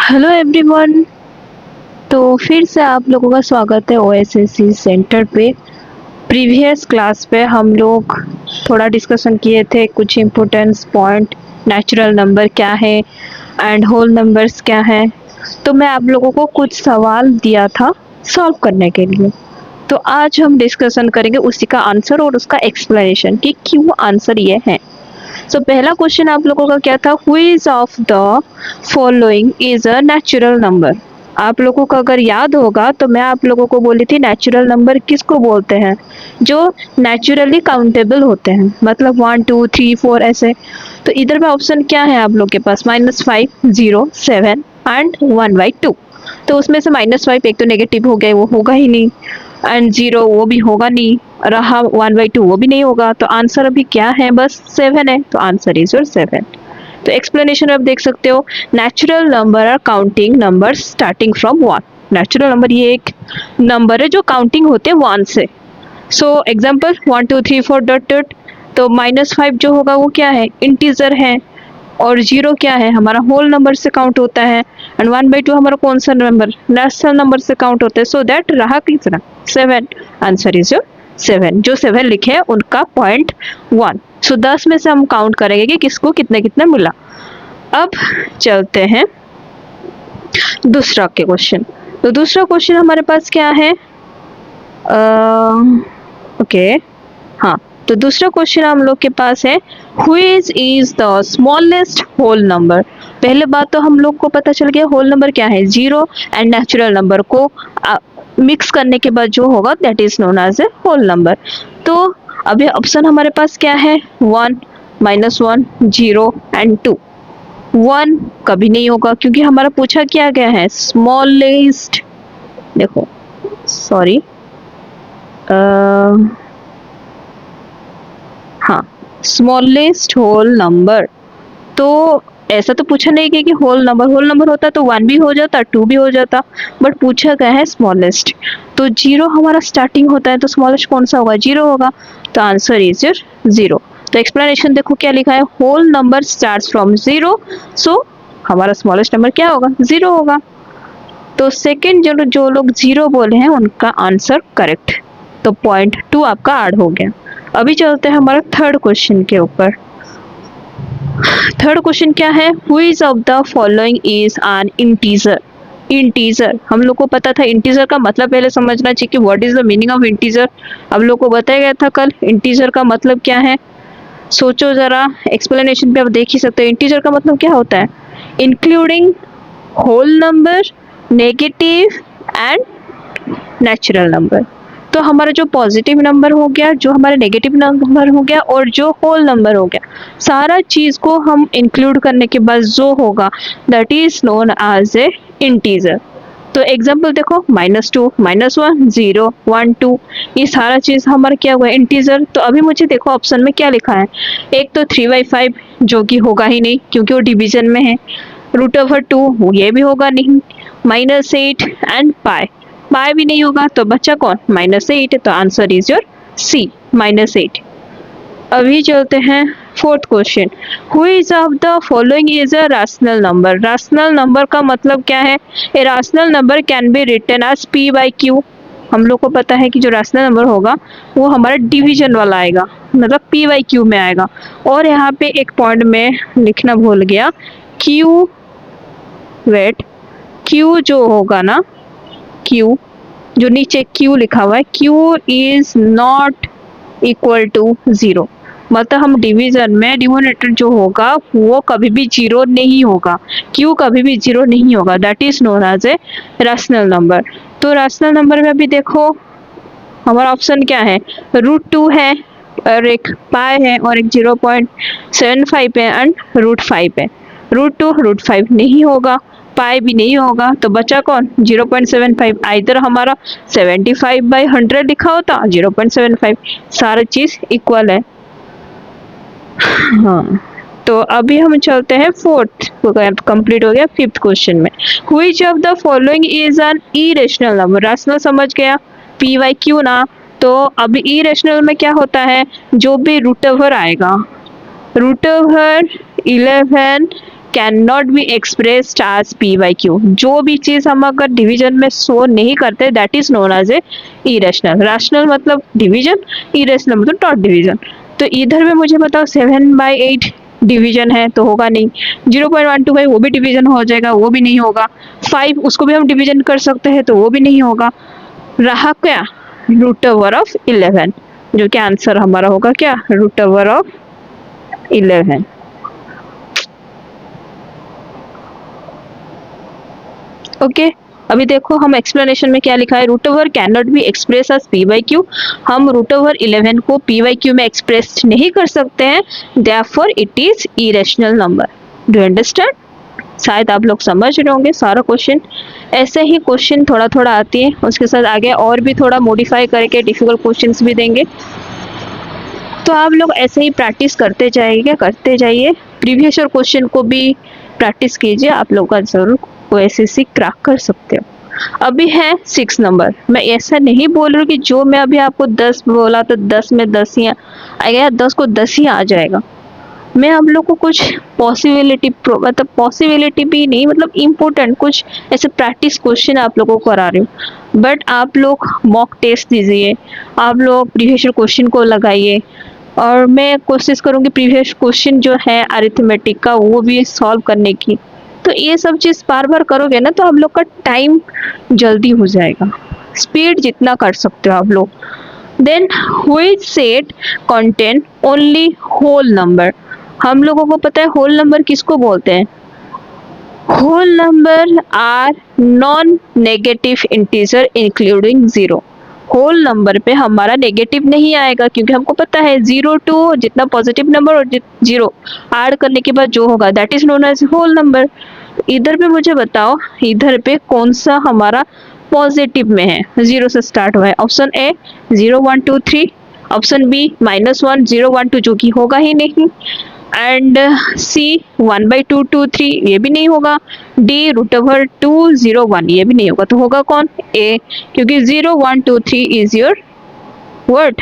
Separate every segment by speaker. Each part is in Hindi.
Speaker 1: Hello everyone. तो फिर से आप लोगों का स्वागत है ओएसएससी सेंटर पे। प्रीवियस क्लास पे हम लोग थोड़ा डिस्कशन किए थे कुछ इम्पोर्टेंस पॉइंट, नेचुरल नंबर क्या है एंड होल नंबर्स क्या है। तो मैं आप लोगों को कुछ सवाल दिया था सॉल्व करने के लिए। तो आज हम डिस्कशन करेंगे उसी का आंसर और उसका एक्सप्लेनेशन कि क्यों आंसर ये है। सो पहला क्वेश्चन आप लोगों का क्या था, who is of the following is a natural number. आप लोगों को अगर याद होगा तो मैं आप लोगों को बोली थी नेचुरल नंबर किसको बोलते हैं, जो नेचुरली काउंटेबल होते हैं, मतलब 1 2 3 4 ऐसे। तो इधर में ऑप्शन क्या है आप लोग के पास, -5 0 7 एंड 1/2। तो उसमें से -5 एक तो नेगेटिव हो गया, वो होगा ही नहीं, एंड 0 वो भी होगा नहीं, रहा 1/2 वो भी नहीं होगा। तो आंसर अभी क्या है, बस 7 है। तो आंसर इज योर 7। तो एक्सप्लेनेशन आप देख सकते हो, natural number are counting number starting from 1। Natural number ये एक नंबर है जो काउंटिंग होते हैं 1 से। So example 1 2 3 4 dot dot. तो -5 जो होगा वो क्या है, इंटीजर है, और 0 क्या है, हमारा होल नंबर से काउंट होता है, एंड 1/2 हमारा कौन सा नंबर, नेचुरल नंबर से काउंट होता है। सो दैट रहा कितना, 7। Answer is your 7। जो 7 लिखे हैं उनका पॉइंट 1। सो 10 में से हम काउंट करेंगे कि किसको कितना कितना मिला। अब चलते हैं दूसरा के क्वेश्चन। तो दूसरा क्वेश्चन हमारे पास क्या है, ओके हाँ। तो दूसरा क्वेश्चन हम लोग के पास है, which is the smallest whole number. पहले बात तो हम लोग को पता चल गया होल नंबर क्या है, 0 एंड नेचुरल नंबर को मिक्स करने के बाद जो होगा that is known as a whole number. तो अभी ऑप्शन हमारे पास क्या है, 1 -1 0 एंड 2। 1 कभी नहीं होगा क्योंकि हमारा पूछा क्या गया है, स्मॉलेस्ट, देखो सॉरी, हाँ स्मॉलेस्ट होल नंबर। तो ऐसा तो पूछा नहीं गया कि होल नंबर होता तो 1 भी हो जाता 2 भी हो जाता, बट पूछा गया है स्मॉलेस्ट। तो 0 हमारा स्टार्टिंग होता है तो स्मॉलेस्ट कौन सा होगा, 0 होगा। तो आंसर इज योर 0। तो एक्सप्लेनेशन देखो क्या लिखा है, होल नंबर स्टार्ट्स फ्रॉम 0, सो हमारा स्मॉलेस्ट नंबर क्या होगा, 0 होगा। तो सेकंड जो लोग 0 बोले हैं उनका आंसर करेक्ट। तो पॉइंट 2 आपका ऐड हो गया। अभी चलते हैं हमारा थर्ड क्वेश्चन के ऊपर। थर्ड क्वेश्चन क्या है, which of the following is an integer. Integer हम लोग को पता था, इंटीजर का मतलब पहले समझना चाहिए कि what is the meaning of integer. हम लोग को बताया गया था कल इंटीजर का मतलब क्या है। सोचो जरा, एक्सप्लेनेशन पे आप देख ही सकते हो इंटीजर का मतलब क्या होता है, including whole number, negative and natural number. तो हमारा जो पॉजिटिव नंबर हो गया, जो हमारा नेगेटिव नंबर हो गया, और जो होल नंबर हो गया, सारा चीज को हम इंक्लूड करने के बाद जो होगा that is known as a integer. तो एग्जाम्पल देखो, -2 -1 0 1 2, ये सारा चीज हमारा क्या हुआ, इंटीजर। तो अभी मुझे देखो ऑप्शन में क्या लिखा है, एक तो 3/5 जो कि होगा ही नहीं क्योंकि वो डिवीजन में है, √2 ये भी होगा नहीं, -8 एंड पाई, पाई भी नहीं होगा। तो बच्चा कौन, -8। तो आंसर इज योर सी, -8। अभी चलते हैं fourth question, which of the following is a rational number. Rational number का मतलब क्या है, a rational number can be written as p/q। हम लोग को पता है कि जो रैशनल नंबर होगा वो हमारा डिवीजन वाला आएगा, मतलब p/q में आएगा। और यहाँ पे एक पॉइंट में लिखना भूल गया, q, वेट, q जो होगा ना, q जो नीचे q लिखा हुआ है, q is not equal to 0। मतलब हम डिवीजन में डिनोमिनेटर जो होगा वो कभी भी 0 नहीं होगा, q कभी भी 0 नहीं होगा, that is known as a rational number. तो रैशनल नंबर में भी देखो हमारा ऑप्शन क्या है, √2 है, और एक पाई है, और एक 0.75 है, एंड √5 है। √2 √5 नहीं होगा, पाई भी नहीं होगा, तो बचा कौन, 0.75। आइदर हमारा 75/100 लिखा होता, 0.75, सारा चीज इक्वल है। हाँ, तो अभी हम चलते हैं फोर्थ, कंप्लीट हो गया फिफ्थ क्वेश्चन में, which of the following is an irrational number. Rational समझ गया, p/q ना। तो अभी इरेशनल में क्या होता है, जो भी √ओवर आएगा, √11 can not be expressed as p by q. जो भी चीज हम अगर डिवीजन में शो नहीं करते that is known as a irrational. Rational मतलब डिवीजन, इरेशनल मतलब डॉट डिवीजन। तो इधर में मुझे बताओ 7/8 डिवीजन है तो होगा नहीं। 0.125 वो भी डिवीजन हो जाएगा, वो भी नहीं होगा। 5 उसको भी हम डिवीजन कर सकते हैं तो वो भी नहीं होगा। रहा क्या, रूट ओवर ऑफ 11, जो कि आंसर हमारा होगा क्या, रूट ओवर ऑफ 11। ओके अभी देखो हम एक्सप्लेनेशन में क्या लिखा है, root over can not be express as p by q. हम रूट ओवर 11 को पी बाई क्यू में एक्सप्रेस नहीं कर सकते हैं, therefore it is irrational number. Do you understand? शायद आप लोग समझ रहे होंगे सारा क्वेश्चन। ऐसे ही क्वेश्चन थोड़ा थोड़ा आती है, उसके साथ आगे और भी थोड़ा मॉडिफाई करके डिफिकल्ट क्वेश्चंस भी देंगे। तो आप लोग ऐसे ही प्रैक्टिस करते जाइए। प्रीवियस ईयर क्वेश्चन को भी प्रैक्टिस कीजिए, आप लोग का जरूर ओएसएससी क्रैक कर सकते हो। अभी है 6 नंबर। मैं ऐसा नहीं बोल रही हूँ कि जो मैं अभी आपको 10 बोला तो 10 में 10 ही आएगा, 10 को 10 ही आ जाएगा। मैं आप लोग को कुछ पॉसिबिलिटी भी नहीं, मतलब इम्पोर्टेंट कुछ ऐसे प्रैक्टिस क्वेश्चन आप लोगों को करा रही हूँ। बट आप लोग मॉक टेस्ट दीजिए, आप लोग प्रीवियस क्वेश्चन को लगाइए, और मैं कोशिश करूँगी प्रीवियस क्वेश्चन जो है अरिथमेटिक का वो भी सॉल्व करने की। तो ये सब चीज़ बार बार करोगे ना तो आप लोग का टाइम जल्दी हो जाएगा, स्पीड जितना कर सकते हो आप लोग। Then which set contain only whole number. हम लोगों को पता है होल नंबर किसको बोलते हैं, whole number are non negative integer including 0। Whole number पे हमारा नेगेटिव नहीं आएगा, क्योंकि हमको पता है 0 टू जितना पॉजिटिव नंबर और 0 ऐड करने के बाद जो होगा that is known as whole number. इधर पे मुझे बताओ, इधर पे कौन सा हमारा पॉजिटिव में है, 0 से स्टार्ट हुआ है। ऑप्शन ए 0 1 2 3, ऑप्शन बी -1 0 1 2 जो कि होगा ही नहीं, एंड सी 1/2 2 3 ये भी नहीं होगा, डी रूट ओवर 2 0 1 ये भी नहीं होगा। तो होगा कौन, ए, क्योंकि 0 1 2 3 is your word.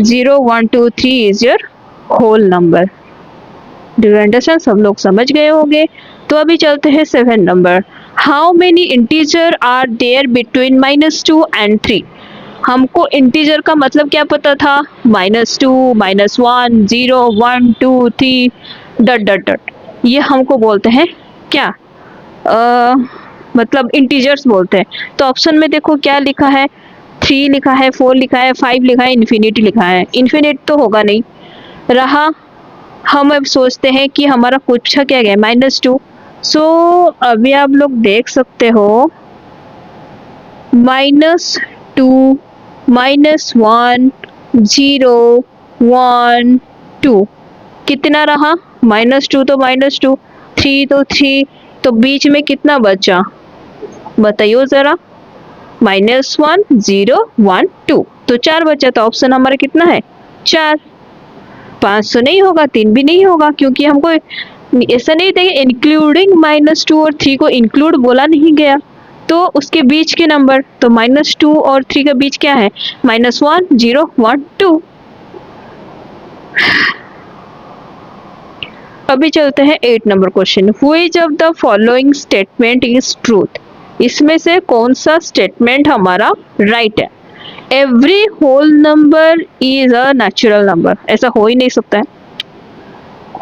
Speaker 1: 0 1 2 3 is your whole number. Do you understand? सब लोग समझ गए होंगे। तो अभी चलते हैं 7 number. How many integer are there between -2 and 3। हमको इंटीजर का मतलब क्या पता था, -2 -1 0 1 2 3 डट डट डट, ये हमको बोलते हैं क्या, मतलब इंटीजर्स बोलते हैं। तो ऑप्शन में देखो क्या लिखा है, 3 लिखा है, 4 लिखा है, 5 लिखा है, इन्फिनिटी लिखा है। इन्फिनिट तो होगा नहीं रहा। हम अब सोचते हैं कि हमारा पूछा क्या गया, -2। सो अभी आप लोग देख सकते हो -2 -1 0 1 2 कितना रहा, -2 तो -2, 3 तो 3, तो बीच में कितना बचा बताइए जरा, -1 0 1 2, तो 4 बचा। तो ऑप्शन हमारा कितना है 4। 5 तो नहीं होगा, 3 भी नहीं होगा, क्योंकि हमको ऐसा नहीं था कि इंक्लूडिंग -2 और 3 को इंक्लूड बोला नहीं गया। तो उसके बीच के नंबर, तो -2 और 3 के बीच क्या है, -1 0 1 2। अभी चलते हैं 8 number question. Which of the following statement is truth. इसमें से कौन सा स्टेटमेंट हमारा राइट है। Every whole number is a natural number, ऐसा हो ही नहीं सकता है।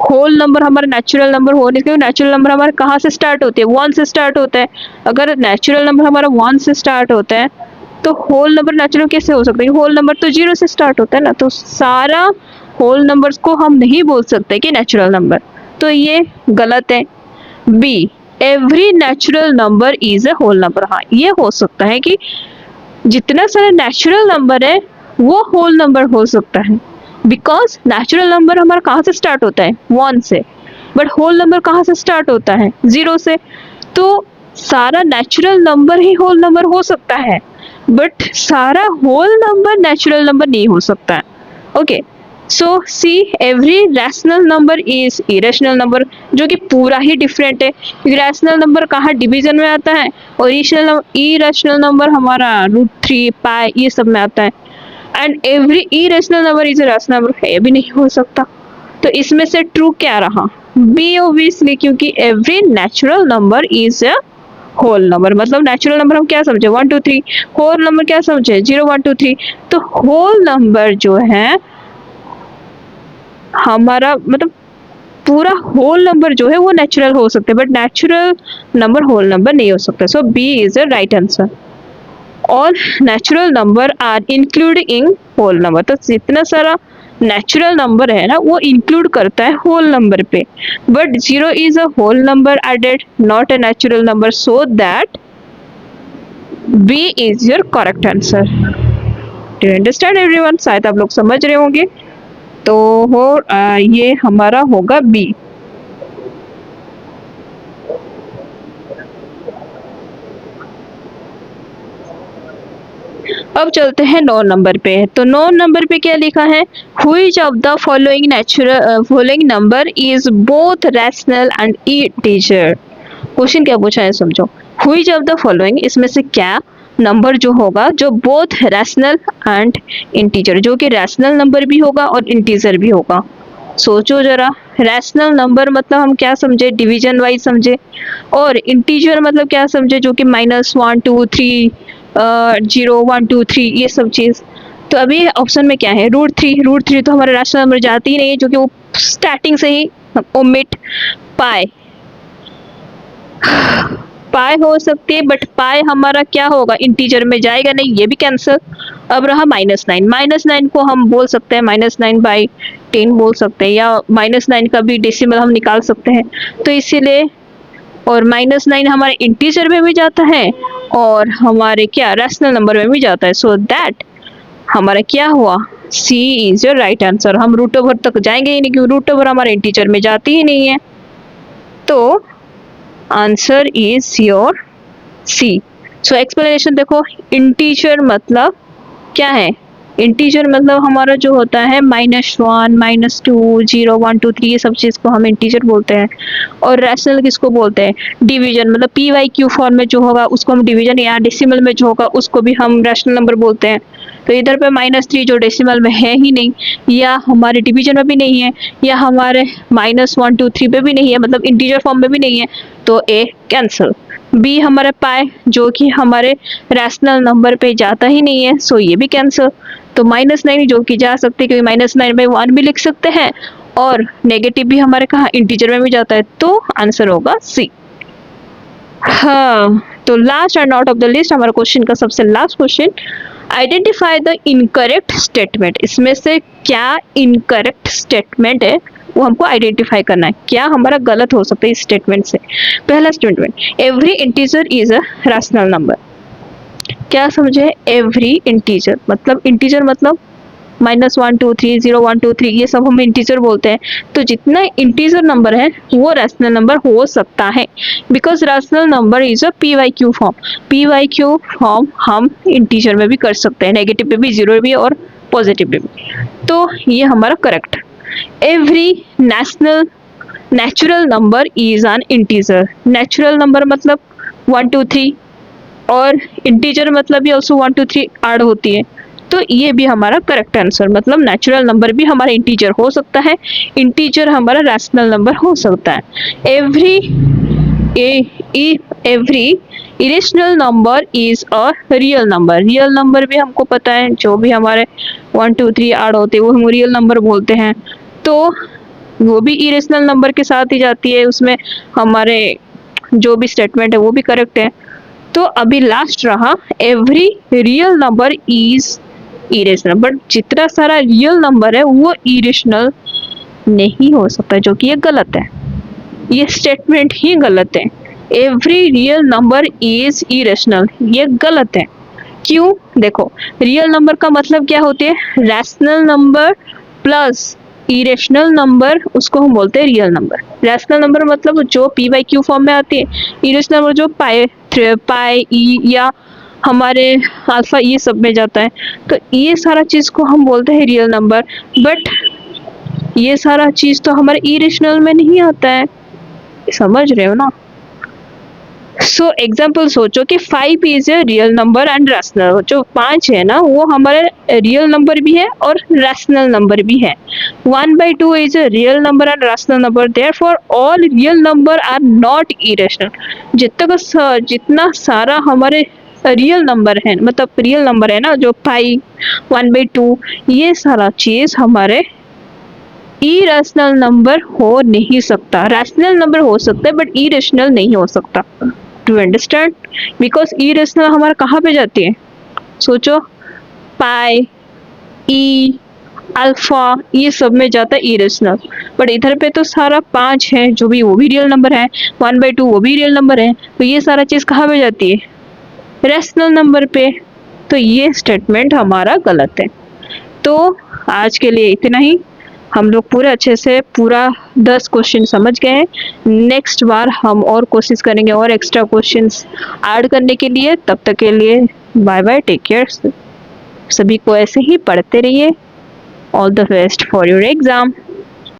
Speaker 1: होल नंबर हमारा नेचुरल नंबर हो नहीं सकता। नेचुरल नंबर हमारा कहाँ से स्टार्ट होते हैं, 1 से स्टार्ट होता है। अगर नेचुरल नंबर हमारा 1 से स्टार्ट होता है तो होल नंबर नेचुरल कैसे हो सकता है, होल नंबर तो 0 से स्टार्ट होता है ना। तो सारा होल नंबर्स को हम नहीं बोल सकते कि नेचुरल नंबर, तो ये गलत है। B every natural number is a whole number, हाँ ये हो सकता है कि जितना सारा नेचुरल नंबर है वो होल नंबर हो सकता है, बिकॉज नेचुरल नंबर हमारा कहाँ से स्टार्ट होता है 1 से, बट होल नंबर कहाँ से स्टार्ट होता है 0 से। तो सारा नेचुरल नंबर ही होल नंबर हो सकता है, बट सारा होल नंबर नेचुरल नंबर नहीं हो सकता है। Okay so see every rational number is irrational number, जो कि पूरा ही डिफरेंट है, क्योंकि रैशनल नंबर कहाँ डिवीजन में आता है और इरेशनल नंबर हमारा √3 पाई ये सब में आता है। And every irrational number is rational number, ये भी नहीं हो सकता। तो इसमें से ट्रू क्या रहा? बी ऑब्वियसली, क्योंकि every natural number is a whole number. मतलब नेचुरल नंबर हम क्या समझे? 1 2 3। होल नंबर क्या समझे? 0 1 2 3। तो होल नंबर जो है हमारा, मतलब पूरा होल नंबर जो है वो नेचुरल हो सकते हैं, but natural number whole number नहीं हो सकता। So B is the right answer. All natural number are including whole number. तो जितना सारा नेचुरल नंबर है ना वो इंक्लूड करता है होल नंबर पे, but 0 is a whole number added, not a natural number, so that b is your correct answer. Do you understand everyone? शायद आप लोग समझ रहे होंगे। तो ये हमारा होगा बी। अब चलते हैं 9 नंबर पे। तो 9 नंबर पे क्या लिखा है? Which of the following number is both rational and integer. Question क्या पूछा है समझो। व्हिच ऑफ द फॉलोइंग, इसमें से क्या नंबर जो होगा जो बोथ रैशनल एंड इंटीजर, जो कि रैशनल नंबर भी होगा और इंटीजर भी होगा। सोचो जरा, रैशनल नंबर मतलब हम क्या समझे? डिवीजन वाइज समझे, और इंटीजर मतलब क्या समझे? जो कि -1 2 3 0 1 2 3 ये सब चीज। तो अभी ऑप्शन में क्या है? √3 तो हमारा रैशनल नंबर जाती ही नहीं है, जो कि वो स्टार्टिंग से ही ओमिट। पाई पाई हो सकती है, बट पाई हमारा क्या होगा? इंटीजर में जाएगा नहीं, ये भी कैंसिल। अब रहा -9। -9 को हम बोल सकते हैं -9/10 बोल सकते हैं, या -9 का भी डेसिमल हम निकाल सकते हैं। तो इसीलिए, और -9 हमारे इंटीजर में भी जाता है और हमारे क्या रैशनल नंबर में भी जाता है। सो दैट हमारा क्या हुआ? सी इज योर राइट आंसर। हम √ओवर तक जाएंगे ही नहीं, क्योंकि √ओवर हमारे इंटीजर में जाती ही नहीं है। तो answer is your c. So explanation देखो, इंटीजर मतलब क्या है? इंटीजर मतलब हमारा जो होता है -1 -2 0 1 2 3 ये सब चीज को हम इंटीजर बोलते हैं। और रैशनल किसको बोलते हैं? डिवीजन, मतलब PYQ फॉर्म में जो होगा उसको हम डिवीजन, या डेसिमल में जो होगा उसको भी हम रैशनल नंबर बोलते हैं। तो इधर पे -3 जो डेसिमल में है ही नहीं, या हमारे डिवीजन में भी नहीं है, या हमारे -1 2 3 पे भी नहीं है, मतलब इंटीजर फॉर्म में भी नहीं है, तो ए कैंसिल। बी हमारे पाए, जो कि हमारे रैशनल नंबर पे जाता ही नहीं है, सो ये भी कैंसिल। तो -9 जो कि जा सकते हैं, क्योंकि -9/1 भी लिख सकते हैं, और नेगेटिव भी हमारे कहाँ? इंटीजर में भी जाता है, तो आंसर होगा सी। हाँ, तो last and out of the list हमारा क्वेश्चन का सबसे last question, identify the incorrect statement. इसमें से क्या इनकरेक्ट स्टेटमेंट है वो हमको आइडेंटिफाई करना है, क्या हमारा गलत हो सकता है इस स्टेटमेंट से। पहला statement, every integer is a rational number. क्या समझे? एवरी इंटीजर मतलब -1 2 3 0 1 2 3 ये सब हम इंटीजर बोलते हैं। तो जितना इंटीजर नंबर है वो रैशनल नंबर हो सकता है, because rational number is a PYQ form. PYQ form हम इंटीजर में भी कर सकते हैं, नेगेटिव पे भी, जीरो भी और पॉजिटिव पे भी। तो ये हमारा correct. Every natural number is an integer. Natural number मतलब 1 2 3, और इंटीजर मतलब भी ऑल्सो 1 2 3 ऐड होती है। तो ये भी हमारा करेक्ट आंसर, मतलब नेचुरल नंबर भी हमारा इंटीजर हो सकता है, इंटीजर हमारा रैशनल नंबर हो सकता है। Every irrational number is a real number. Real number भी हमको पता है, जो भी हमारे 1 2 3 ऐड होते हैं वो हम रियल नंबर बोलते हैं। तो वो भी इरेशनल नंबर के साथ ही जाती है, उसमें हमारे जो भी स्टेटमेंट है वो भी करेक्ट है। तो अभी लास्ट रहा, every real number is irrational, but जितना सारा रियल नंबर है वो इरेशनल नहीं हो सकता, जो कि ये गलत है। ये स्टेटमेंट ही गलत है। Every real number is irrational, ये गलत है। क्यों? देखो, रियल नंबर का मतलब क्या होते हैं? Rational number plus irrational number, उसको हम बोलते हैं रियल नंबर। रैशनल नंबर मतलब जो PYQ फॉर्म में आती है, इरेशनल नंबर जो पाई ई या हमारे अल्फा ये सब में जाता है। तो ये सारा चीज को हम बोलते हैं रियल नंबर। बट ये सारा चीज तो हमारे इरेशनल में नहीं आता है, समझ रहे हो ना। सो एग्जाम्पल सोचो कि 5 is a real number and rational. जो 5 है ना वो हमारे रियल नंबर भी है और रैशनल नंबर भी है। 1/2 is a real number and rational number, therefore all real number are not irrational. जितना सारा हमारे रियल नंबर है, मतलब रियल नंबर है ना, जो 5, 1/2, ये सारा चीज हमारे इरेशनल नंबर हो नहीं सकता। रैशनल नंबर हो सकता है बट इरेशनल नहीं हो सकता। टू अंडरस्टैंड, बिकॉज इरेशनल हमारा कहाँ पे जाती है, सोचो, पाई, ई, अल्फा, ये सब में जाता है इरेशनल। बट इधर पे तो सारा 5 है जो भी, वो भी रियल नंबर है, 1/2 वो भी रियल नंबर है, तो ये सारा चीज कहाँ पे जाती है, रैशनल नंबर पे। तो ये स्टेटमेंट हमारा गलत है। तो आज के लिए इतना ही। हम लोग पूरे अच्छे से पूरा 10 क्वेश्चन समझ गए हैं। नेक्स्ट बार हम और कोशिश करेंगे और एक्स्ट्रा क्वेश्चंस ऐड करने के लिए। तब तक के लिए बाय बाय, टेक केयर। सभी को ऐसे ही पढ़ते रहिए। All the best for your exam.